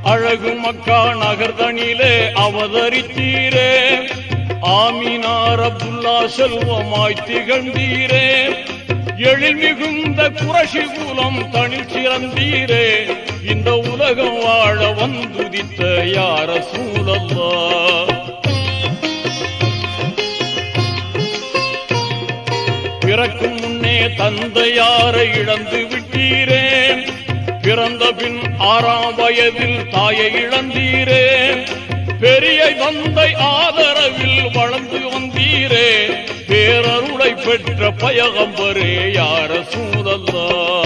அழகு மக்கா நகர்தனிலே அவதரித்தீரே. ஆமினார் அப்துல்லா செல்வமாய் திகழ்ந்தீரே. எழில் மிகுந்த குரஷி குலம் தனில் சிறந்தீரே. இந்த உலகம் வாழ வந்துதித்த யா ரசூலல்லாஹ். பிறக்கும் முன்னே தந்தையாரை இழந்து விட்டீரே. பிறந்த பின் 6ஆம் வயதில் தாயை இழந்தீரே. பெரிய தந்தை ஆதரவில் வளர்ந்து வந்தீரே. பேரருளை பெற்ற பயகம்பரே யா ரசூலல்லாஹ்.